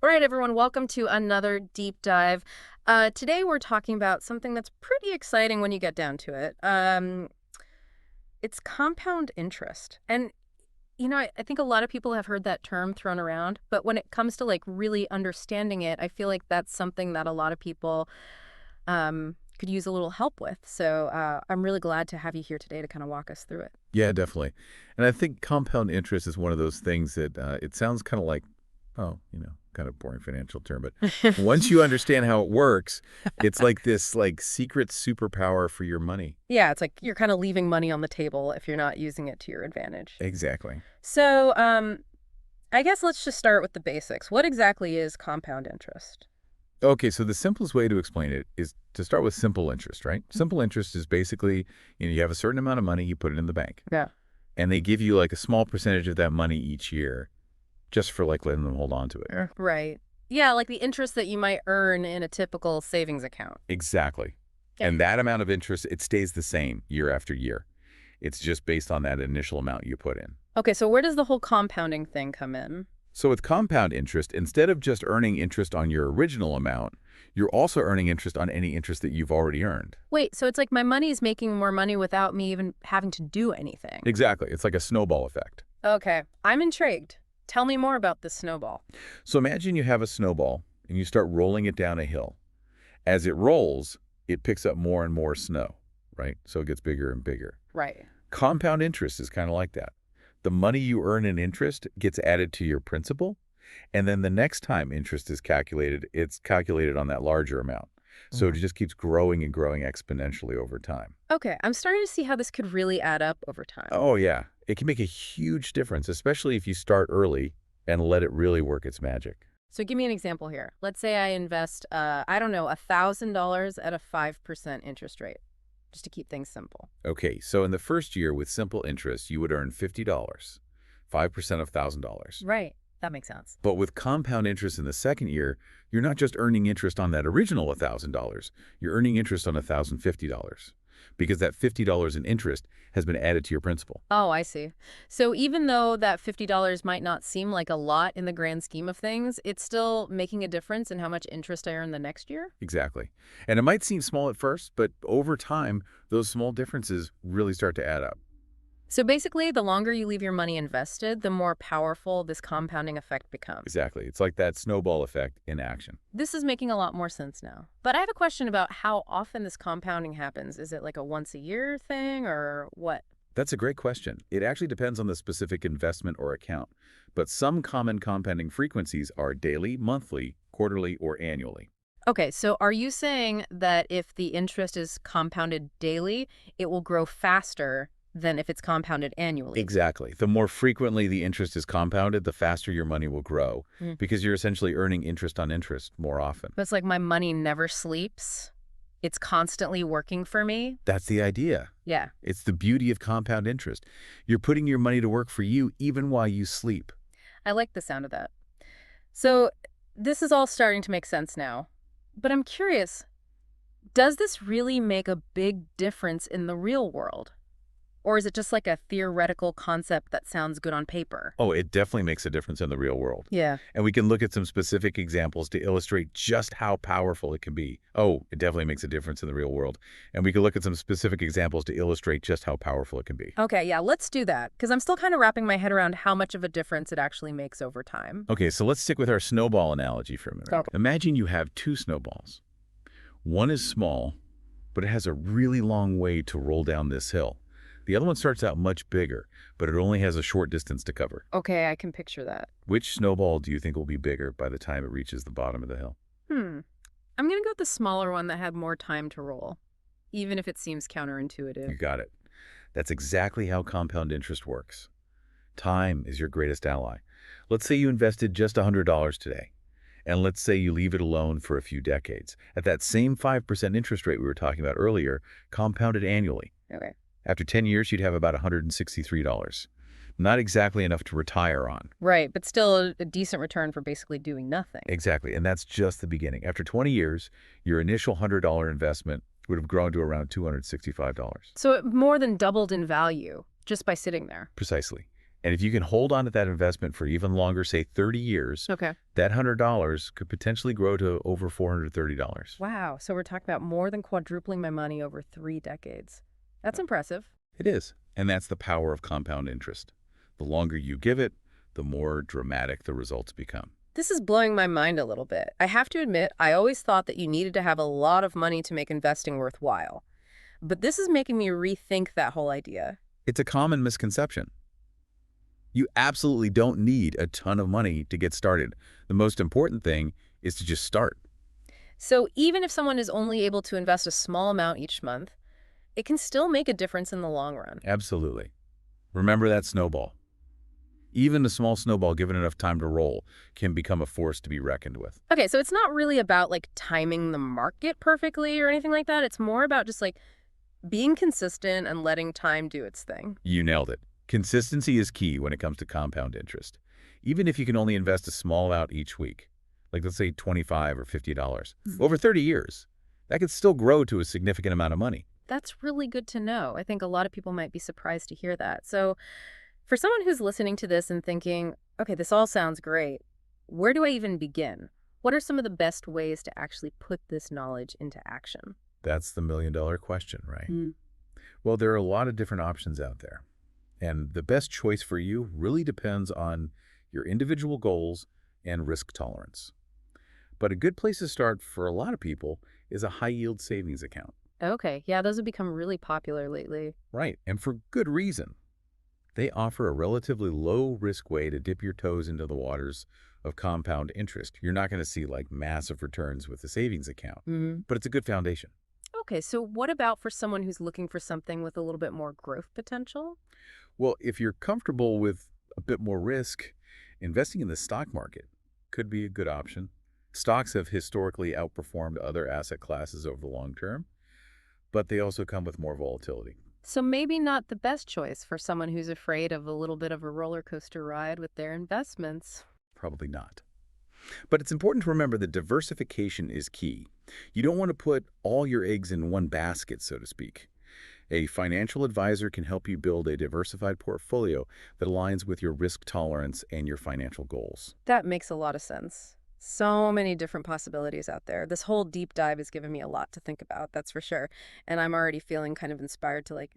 All right, everyone, welcome to another deep dive. Today we're talking about something that's pretty exciting when you get down to it. It's compound interest. And, I think a lot of people have heard that term thrown around, but when it comes to like really understanding it, I feel like that's something that a lot of people could use a little help with. So I'm really glad to have you here today to kind of walk us through it. Yeah, definitely. And I think compound interest is one of those things that it sounds kind of like, oh, kind of boring financial term, but once you understand how it works, it's like this like secret superpower for your money. Yeah, it's like you're kind of leaving money on the table if you're not using it to your advantage. Exactly. So, I guess let's just start with the basics. What exactly is compound interest? Okay, so the simplest way to explain it is to start with simple interest, right? Simple interest is basically, you have a certain amount of money, you put it in the bank, Yeah. and they give you like a small percentage of that money each year just for like letting them hold on to it. Yeah. Right. Yeah, like the interest that you might earn in a typical savings account. Exactly. Yeah. And that amount of interest, it stays the same year after year. It's just based on that initial amount you put in. Okay, so where does the whole compounding thing come in? So with compound interest, instead of just earning interest on your original amount, you're also earning interest on any interest that you've already earned. Wait, so it's like my money is making more money without me even having to do anything. Exactly. It's like a snowball effect. Okay, I'm intrigued. Tell me more about this snowball. So imagine you have a snowball and you start rolling it down a hill. As it rolls, it picks up more and more snow, right? So it gets bigger and bigger. Right. Compound interest is kind of like that. The money you earn in interest gets added to your principal, and then the next time interest is calculated, it's calculated on that larger amount. So it just keeps growing and growing exponentially over time. Okay, I'm starting to see how this could really add up over time. Oh, yeah. It can make a huge difference, especially if you start early and let it really work its magic. So give me an example here. Let's say I invest, I don't know, $1,000 at a 5% interest rate, just to keep things simple. Okay, so in the first year with simple interest, you would earn $50, 5% of $1,000. Right. That makes sense. But with compound interest in the second year, you're not just earning interest on that original $1,000, you're earning interest on $1,050 because that $50 in interest has been added to your principal. Oh, I see. So even though that $50 might not seem like a lot in the grand scheme of things, it's still making a difference in how much interest I earn the next year? Exactly. And it might seem small at first, but over time, those small differences really start to add up. So basically, the longer you leave your money invested, the more powerful this compounding effect becomes. Exactly. It's like that snowball effect in action. This is making a lot more sense now. But I have a question about how often this compounding happens. Is it like a once a year thing or what? That's a great question. It actually depends on the specific investment or account, but some common compounding frequencies are daily, monthly, quarterly, or annually. Okay, so are you saying that if the interest is compounded daily, it will grow faster than if it's compounded annually? Exactly. The more frequently the interest is compounded, the faster your money will grow Mm. because you're essentially earning interest on interest more often. But it's like my money never sleeps. It's constantly working for me. That's the idea. Yeah. It's the beauty of compound interest. You're putting your money to work for you even while you sleep. I like the sound of that. So this is all starting to make sense now. But I'm curious, does this really make a big difference in the real world? Or is it just like a theoretical concept that sounds good on paper? Oh, it definitely makes a difference in the real world. Yeah. And we can look at some specific examples to illustrate just how powerful it can be. Oh, it definitely makes a difference in the real world. And we can look at some specific examples to illustrate just how powerful it can be. Okay, yeah, let's do that. Because I'm still kind of wrapping my head around how much of a difference it actually makes over time. Okay, so let's stick with our snowball analogy for a minute. Okay. Imagine you have two snowballs. One is small, but it has a really long way to roll down this hill. The other one starts out much bigger, but it only has a short distance to cover. Okay, I can picture that. Which snowball do you think will be bigger by the time it reaches the bottom of the hill? I'm going to go with the smaller one that had more time to roll, even if it seems You counterintuitive. got it. That's exactly how compound interest works. Time is your greatest ally. Let's say you invested just $100 today, and let's say you leave it alone for a few decades. At that same 5% interest rate we were talking about earlier, compounded annually. Okay. After 10 years, you'd have about $163. Not exactly enough to retire on. Right, but still a decent return for basically doing nothing. Exactly, and that's just the beginning. After 20 years, your initial $100 investment would have grown to around $265. So it more than doubled in value just by sitting there. Precisely. And if you can hold on to that investment for even longer, say 30 years, Okay. that $100 could potentially grow to over $430. Wow. So we're talking about more than quadrupling my money over 3 decades. That's impressive. It is. And that's the power of compound interest. The longer you give it, the more dramatic the results become. This is blowing my mind a little bit. I have to admit, I always thought that you needed to have a lot of money to make investing worthwhile. But this is making me rethink that whole idea. It's a common misconception. You absolutely don't need a ton of money to get started. The most important thing is to just start. So even if someone is only able to invest a small amount each month, it can still make a difference in the long run. Absolutely. Remember that snowball. Even a small snowball given enough time to roll can become a force to be reckoned with. Okay, so it's not really about like timing the market perfectly or anything like that. It's more about just like being consistent and letting time do its thing. You nailed it. Consistency is key when it comes to compound interest. Even if you can only invest a small amount each week, like let's say $25 or $50, over 30 years, that could still grow to a significant amount of money. That's really good to know. I think a lot of people might be surprised to hear that. So, for someone who's listening to this and thinking, okay, this all sounds great, where do I even begin? What are some of the best ways to actually put this knowledge into action? That's the million-dollar question, right? Mm. Well, there are a lot of different options out there. And the best choice for you really depends on your individual goals and risk tolerance. But a good place to start for a lot of people is a high-yield savings account. Okay, yeah, those have become really popular lately. Right, and for good reason. They offer a relatively low-risk way to dip your toes into the waters of compound interest. You're not going to see like massive returns with a savings account, Hmm. but it's a good foundation. Okay, so what about for someone who's looking for something with a little bit more growth potential? Well, if you're comfortable with a bit more risk, investing in the stock market could be a good option. Stocks have historically outperformed other asset classes over the long term, but they also come with more volatility. So maybe not the best choice for someone who's afraid of a little bit of a roller coaster ride with their investments. Probably not. But it's important to remember that diversification is key. You don't want to put all your eggs in one basket, so to speak. A financial advisor can help you build a diversified portfolio that aligns with your risk tolerance and your financial goals. That makes a lot of sense. So many different possibilities out there. This whole deep dive has given me a lot to think about, that's for sure. And I'm already feeling kind of inspired to like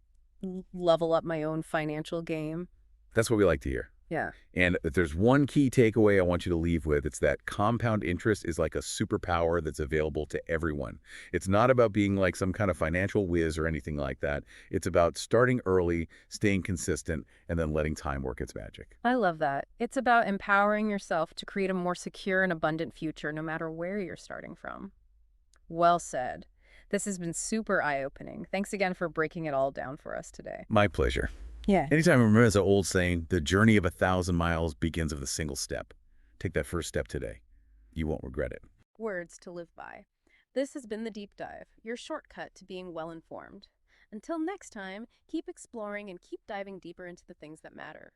level up my own financial game. That's what we like to hear. Yeah. And if there's one key takeaway I want you to leave with, it's that compound interest is like a superpower that's available to everyone. It's not about being like some kind of financial whiz or anything like that. It's about starting early, staying consistent, and then letting time work its magic. I love that. It's about empowering yourself to create a more secure and abundant future no matter where you're starting from. Well said. This has been super eye-opening. Thanks again for breaking it all down for us today. My pleasure. Yeah. Anytime, remember there's an old saying, the journey of 1,000 miles begins with a single step. Take that first step today. You won't regret it. Words to live by. This has been The Deep Dive, your shortcut to being well informed. Until next time, keep exploring and keep diving deeper into the things that matter.